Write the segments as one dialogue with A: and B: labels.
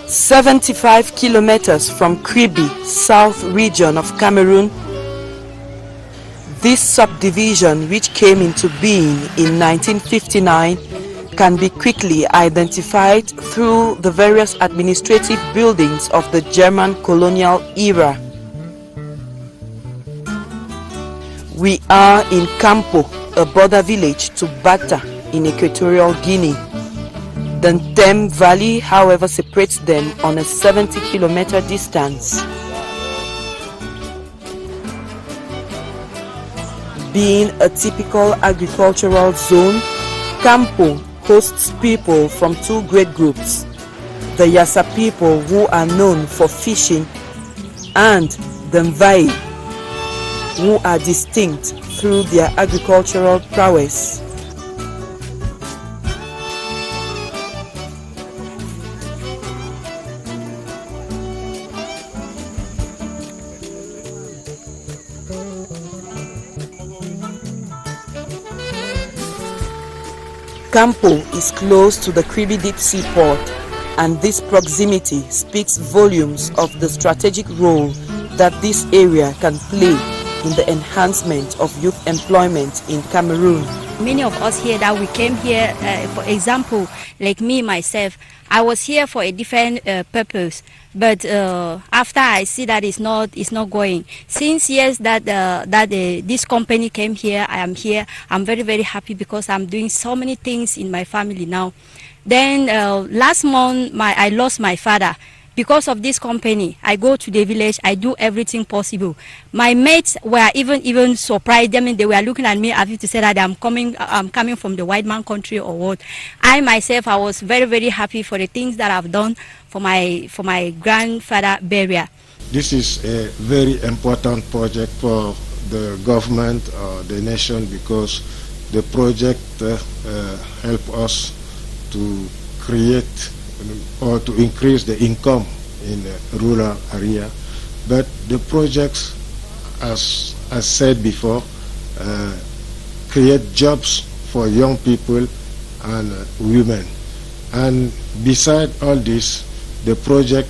A: 75 kilometers from Kribi, south region of Cameroon. This subdivision, which came into being in 1959, can be quickly identified through the various administrative buildings of the German colonial era. We are in Campo, a border village to Bata in Equatorial Guinea. The Ntem Valley, however, separates them on a 70-kilometer distance. Being a typical agricultural zone, Campo hosts people from two great groups: the Yasa people, who are known for fishing, and the Mvai, who are distinct through their agricultural prowess. Campo is close to the Kribi Deep Sea Port, and this proximity speaks volumes of the strategic role that this area can play in the enhancement of youth employment in Cameroon.
B: Many of us here that we came here, for example, like me myself, I was here for a different purpose, but after I see that it's not going. Since years that this company came here, I am here. I'm very, very happy because I'm doing so many things in my family now. Then last month I lost my father. Because of this company, I go to the village, I do everything possible. My mates were even surprised. I mean, they were looking at me as if to say that I'm coming from the white man country or what. I myself, I was very, very happy for the things that I've done for my grandfather burial.
C: This is a very important project for the government or the nation, because the project help us to create or to increase the income in the rural area. But the projects, as I said before, create jobs for young people and women. And beside all this, the project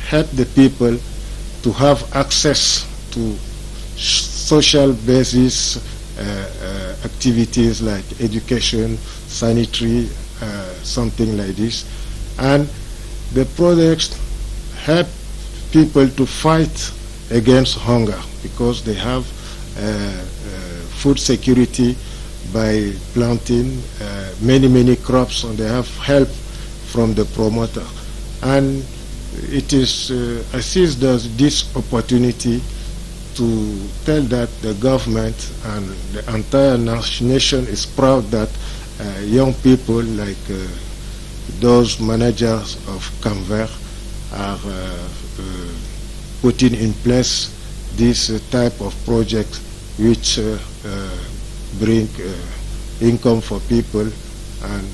C: help the people to have access to social basis activities like education, sanitary, something like this. And the projects help people to fight against hunger, because they have food security by planting many crops, and they have help from the promoter. And it is I seize this opportunity to tell that the government and the entire nation is proud that young people like those managers of Camver are putting in place this type of project which bring income for people and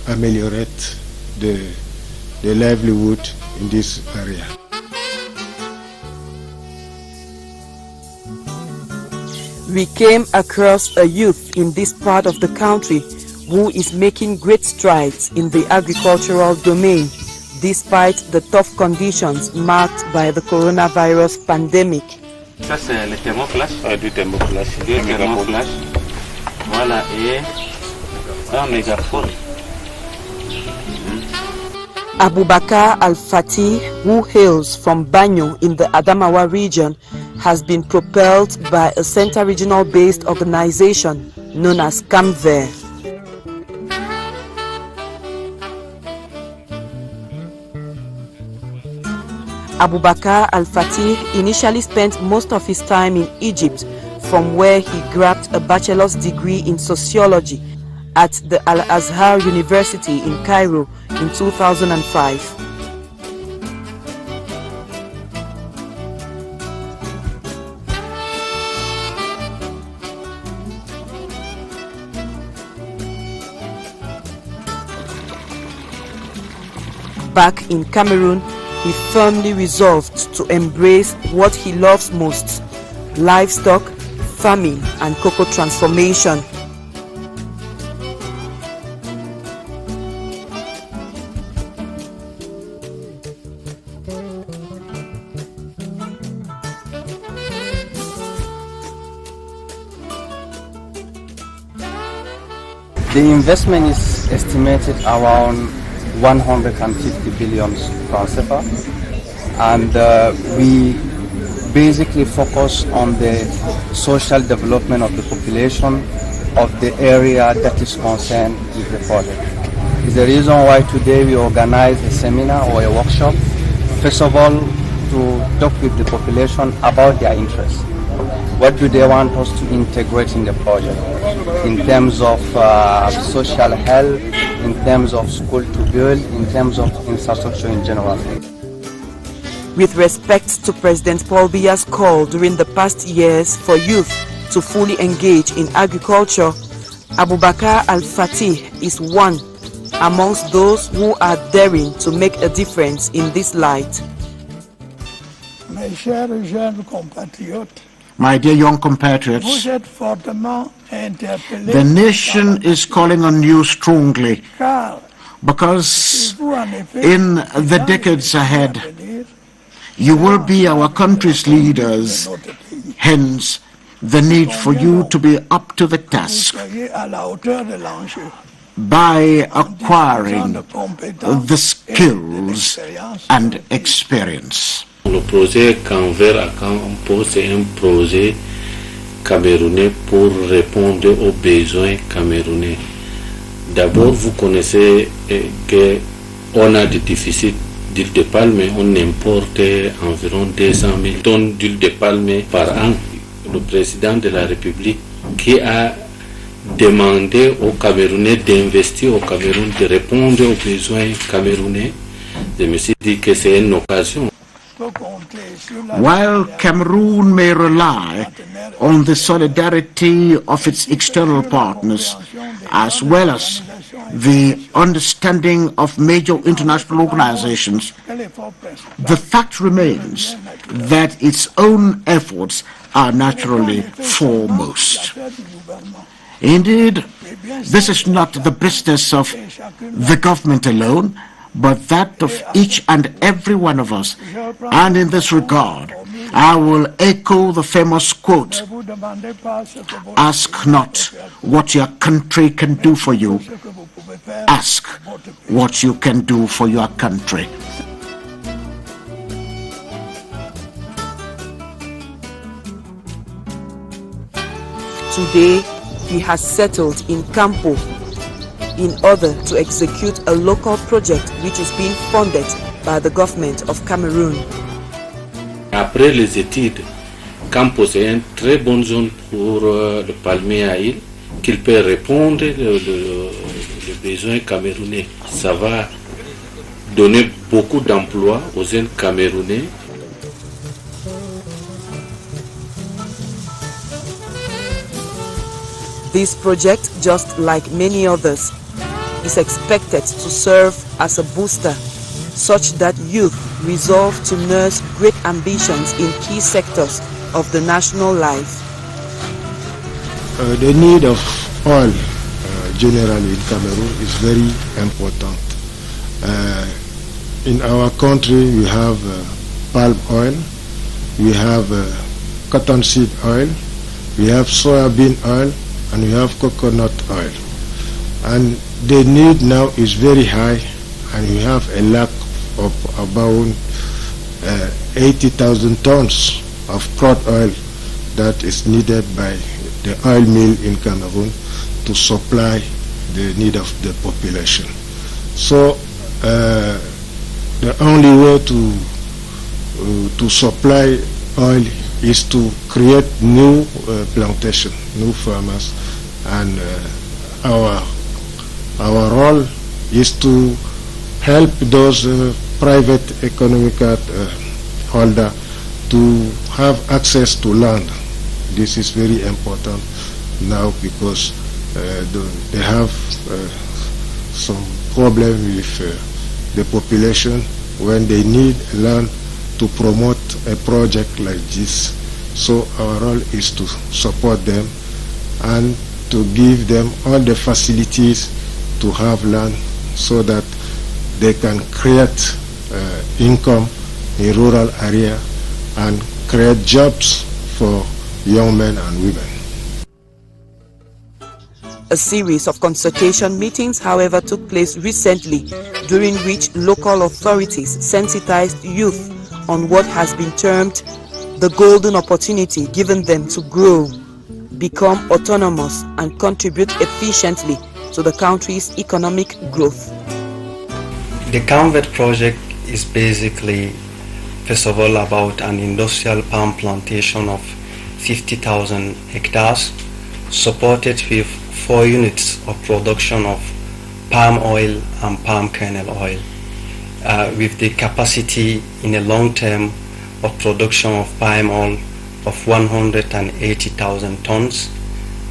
C: ameliorate the livelihood in this area.
A: We came across a youth in this part of the country who is making great strides in the agricultural domain, despite the tough conditions marked by the coronavirus pandemic.
D: Ça c'est le thermoflash. Du thermoflash. Du thermoflash. Voilà, et un mégaphone.
A: Abubakar Al-Fatih, who hails from Banyo in the Adamawa region, has been propelled by a Center Regional based organization known as Camver. Abubakar Al-Fatih initially spent most of his time in Egypt, from where he grabbed a bachelor's degree in sociology at the Al-Azhar University in Cairo in 2005. Back in Cameroon, he firmly resolved to embrace what he loves most: livestock, farming, and cocoa transformation.
E: The investment is estimated around 150 billion francs CFA, and we basically focus on the social development of the population of the area that is concerned with the project. It's the reason why today we organize a seminar or a workshop, first of all to talk with the population about their interests. What do they want us to integrate in the project in terms of social health, in terms of school to build, in terms of infrastructure in general.
A: With respect to President Paul Biya's call during the past years for youth to fully engage in agriculture, Abubakar Al-Fatih is one amongst those who are daring to make a difference in this light.
F: My dear young compatriots, the nation is calling on you strongly because in the decades ahead, you will be our country's leaders. Hence, the need for you to be up to the task by acquiring the skills and experience.
D: Le projet Canver à Campo, c'est un projet camerounais pour répondre aux besoins camerounais. D'abord, vous connaissez qu'on a des déficits d'huile de palme, on importe environ 200 000 tonnes d'huile de palme par an. Le président de la République qui a demandé aux Camerounais d'investir au Cameroun, de répondre aux besoins camerounais, je me suis dit que c'est une occasion.
F: While Cameroon may rely on the solidarity of its external partners, as well as the understanding of major international organizations, the fact remains that its own efforts are naturally foremost. Indeed, this is not the business of the government alone, but that of each and every one of us. And in this regard, I will echo the famous quote, "Ask not what your country can do for you, ask what you can do for your country."
A: Today, he has settled in Campo in order to execute a local project which is being funded by the government of Cameroon.
D: Après les études, Campo c'est une très bonne zone pour le palmier à huile, qu'il peut répondre aux besoins camerounais. Ça va donner beaucoup d'emplois aux jeunes camerounais.
A: This project, just like many others, is expected to serve as a booster such that youth resolve to nurse great ambitions in key sectors of the national life.
C: The need of oil generally in Cameroon is very important. In our country we have palm oil, we have cottonseed oil, we have soybean oil, and we have coconut oil. And the need now is very high, and we have a lack of about 80,000 tons of crude oil that is needed by the oil mill in Cameroon to supply the need of the population. So the only way to supply oil is to create new plantation, new farmers, and our role is to help those private economic holder to have access to land. This is very important now because they have some problem with the population when they need land to promote a project like this. So our role is to support them and to give them all the facilities to have land so that they can create income in rural area and create jobs for young men and women.
A: A series of consultation meetings, however, took place recently, during which local authorities sensitized youth on what has been termed the golden opportunity given them to grow, become autonomous, and contribute efficiently to the country's economic growth.
G: The CAMVET project is basically, first of all, about an industrial palm plantation of 50,000 hectares, supported with 4 units of production of palm oil and palm kernel oil, with the capacity in a long term of production of palm oil of 180,000 tons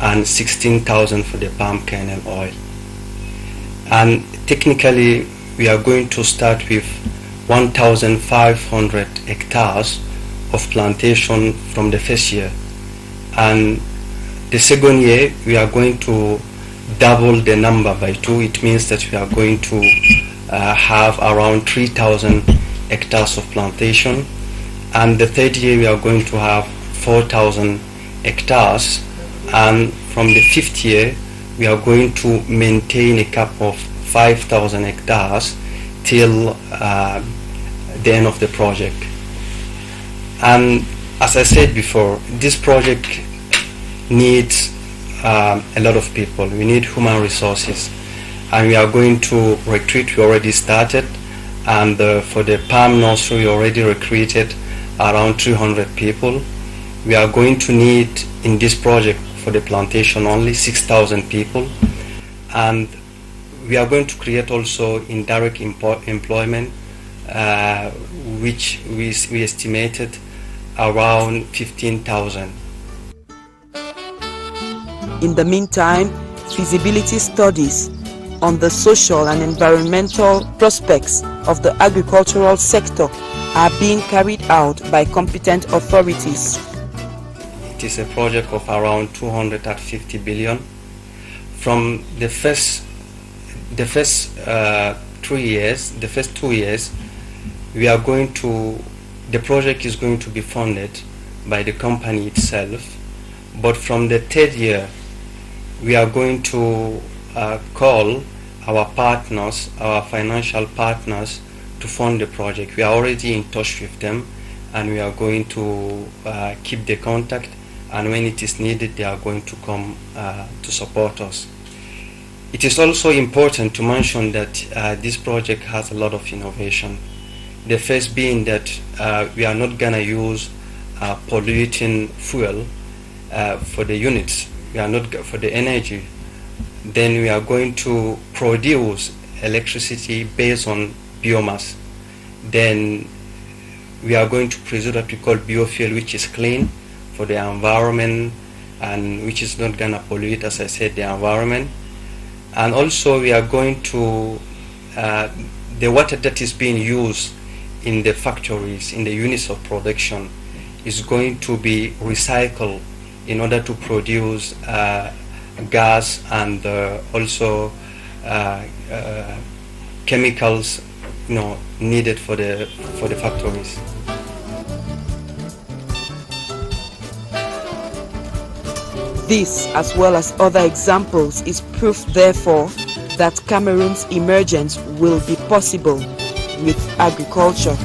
G: and 16,000 for the palm kernel oil. And technically, we are going to start with 1,500 hectares of plantation from the first year, and the second year we are going to double the number by 2. It means that we are going to have around 3,000 hectares of plantation, and the third year we are going to have 4,000 hectares, and from the fifth year we are going to maintain a cap of 5,000 hectares till the end of the project. And as I said before, this project needs a lot of people. We need human resources, and we are going to recruit. We already started, and for the palm nursery we already recruited around 300 people. We are going to need in this project for the plantation only 6,000 people, and we are going to create also indirect employment, which we estimated around 15,000.
A: In the meantime, feasibility studies on the social and environmental prospects of the agricultural sector are being carried out by competent authorities.
G: It is a project of around 250 billion. From the first 2 years, we are going to, the project is going to be funded by the company itself, but from the third year, we are going to call our partners, our financial partners, to fund the project. We are already in touch with them, and we are going to keep the contact, and when it is needed, they are going to come to support us. It is also important to mention that this project has a lot of innovation. The first being that we are not going to use polluting fuel for the units. We are not for the energy. Then we are going to produce electricity based on biomass. Then we are going to produce what we call biofuel, which is clean for the environment and which is not going to pollute, as I said, the environment. And also we are going to, the water that is being used in the factories, in the units of production, is going to be recycled in order to produce gas and also chemicals, needed for the factories.
A: This, as well as other examples, is proof, therefore, that Cameroon's emergence will be possible with agriculture.